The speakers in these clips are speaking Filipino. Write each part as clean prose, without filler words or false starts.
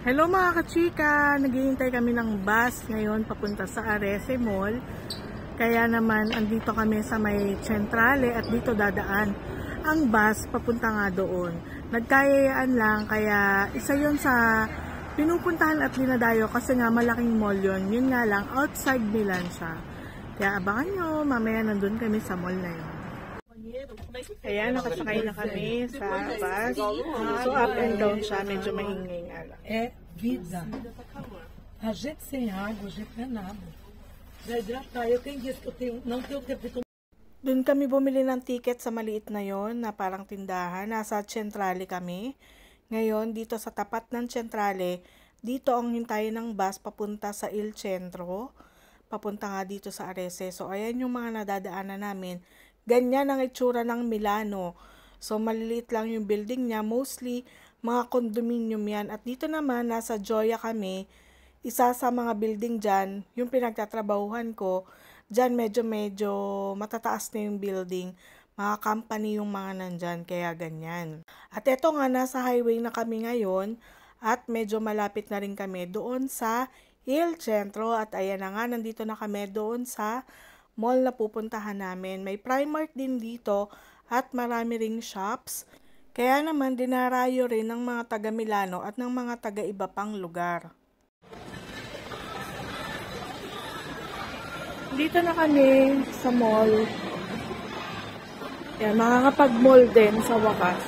Hello mga kachika! Naghihintay kami ng bus ngayon papunta sa Arese Mall. Kaya naman andito kami sa may Centrale at dito dadaan ang bus papunta nga doon. Nagkayayaan lang kaya isa yun sa pinupuntahan at dinadayo kasi nga malaking mall yun. Yun nga lang outside Milan siya. Kaya abangan nyo, mamaya nandun kami sa mall na yun. Kaya nakasakay na kami sa bus. So up and down siya, medyo maingay nga lang. É vida. A gente sem água, a gente não é nada. Já hidratar, eu tenho dias que eu tenho, não tenho tempo de tomar. Doon kami bumili ng ticket sa maliit na yon na parang tindahan. Nasa Centrale kami. Ngayon, dito sa tapat ng Centrale, dito ang hintayin ng bus papunta sa Il Centro. Papunta nga dito sa Arese. So, ayan yung mga nadadaanan namin. Ganyan ang itsura ng Milano. So, maliliit lang yung building niya. Mostly, mga condominium yan. At dito naman, nasa Gioia kami. Isa sa mga building dyan, yung pinagtatrabahuhan ko, dyan medyo matataas na yung building. Mga company yung mga nandyan, kaya ganyan. At eto nga, nasa highway na kami ngayon. At medyo malapit na rin kami doon sa Il Centro. At ayan na nga, nandito na kami doon sa mall na pupuntahan namin. May Primark din dito at marami ring shops. Kaya naman dinarayo rin ng mga taga Milano at ng mga taga iba pang lugar. Dito na kami sa mall. Yan, makakapag-mall din sa wakas.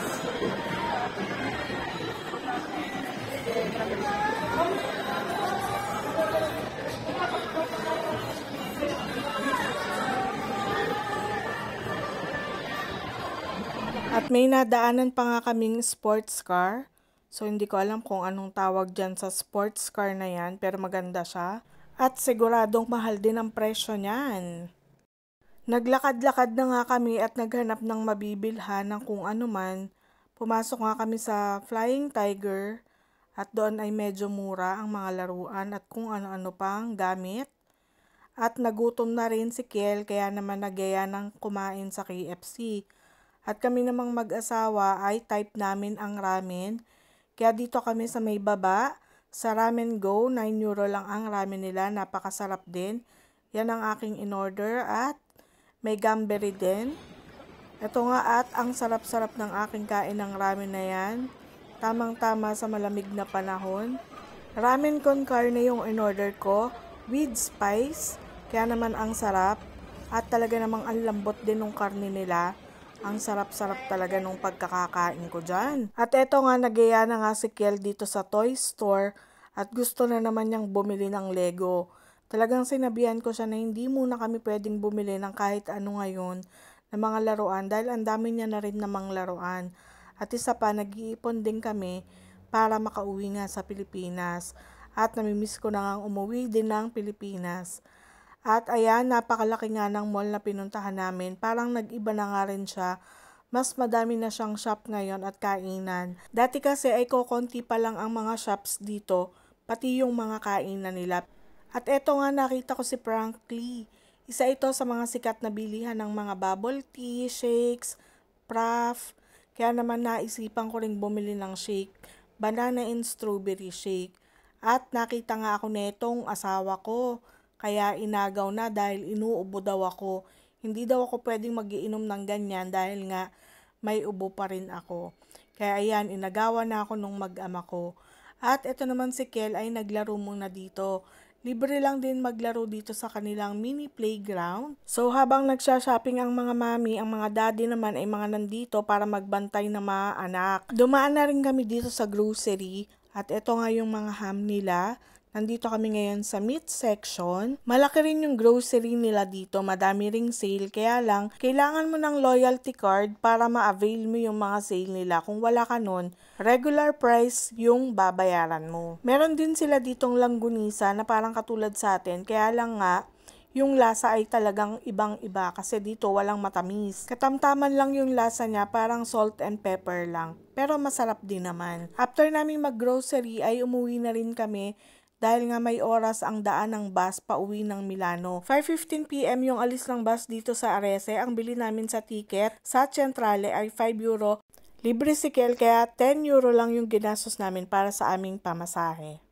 At may nadaanan pa nga kaming sports car. So, hindi ko alam kung anong tawag dyan sa sports car na yan. Pero maganda siya. At siguradong mahal din ang presyo niyan. Naglakad-lakad na nga kami at naghanap ng mabibilhan ng kung ano man. Pumasok nga kami sa Flying Tiger. At doon ay medyo mura ang mga laruan at kung ano-ano pang gamit. At nagutom na rin si Kiel kaya naman nagyaya ng kumain sa KFC. At kami namang mag-asawa ay type namin ang ramen. Kaya dito kami sa may baba, sa Ramen Go, 9 euro lang ang ramen nila. Napakasarap din. Yan ang aking in-order at may gamberi din. Ito nga at ang sarap-sarap ng aking kain ng ramen na yan. Tamang-tama sa malamig na panahon. Ramen con carne yung in-order ko with spice. Kaya naman ang sarap. At talaga namang ang lambot din ng karne nila. Ang sarap-sarap talaga nung pagkakakain ko dyan. At eto nga, nagyaya na nga si Kiel dito sa toy store at gusto na naman niyang bumili ng Lego. Talagang sinabihan ko siya na hindi muna kami pwedeng bumili ng kahit ano ngayon na mga laruan dahil ang dami niya na rin namang laruan. At isa pa, nag-iipon din kami para makauwi nga sa Pilipinas. At namimiss ko na nga umuwi din ng Pilipinas. At ayan, napakalaki nga ng mall na pinuntahan namin. Parang nag-iba na nga rin siya. Mas madami na siyang shop ngayon at kainan. Dati kasi ay kokonti pa lang ang mga shops dito, pati yung mga kainan nila. At eto nga nakita ko si Frankly. Isa ito sa mga sikat na bilihan ng mga bubble tea, shakes, Praf. Kaya naman naisipan ko ring bumili ng shake, banana and strawberry shake. At nakita nga ako netong asawa ko. Kaya inagaw na dahil inuubo daw ako. Hindi daw ako pwedeng magiinom ng ganyan dahil nga may ubo pa rin ako. Kaya ayan, inagawa na ako nung mag-ama ko. At ito naman si Kel ay naglaro muna dito. Libre lang din maglaro dito sa kanilang mini playground. So habang nagsha-shopping ang mga mami, ang mga daddy naman ay mga nandito para magbantay ng mga anak. Dumaan na rin kami dito sa grocery. At ito nga yung mga ham nila. Nandito kami ngayon sa meat section. Malaki rin yung grocery nila dito. Madami ring sale. Kaya lang, kailangan mo ng loyalty card para ma-avail mo yung mga sale nila. Kung wala ka nun, regular price yung babayaran mo. Meron din sila ditong langgunisa na parang katulad sa atin. Kaya lang nga, yung lasa ay talagang ibang-iba kasi dito walang matamis. Katamtaman lang yung lasa niya, parang salt and pepper lang. Pero masarap din naman. After naming mag-grocery ay umuwi na rin kami dahil nga may oras ang daan ng bus pauwi ng Milano. 5:15 PM yung alis ng bus dito sa Arese. Ang bili namin sa ticket sa Centrale ay 5 euro Libre si Kel kaya 10 euro lang yung ginastos namin para sa aming pamasahe.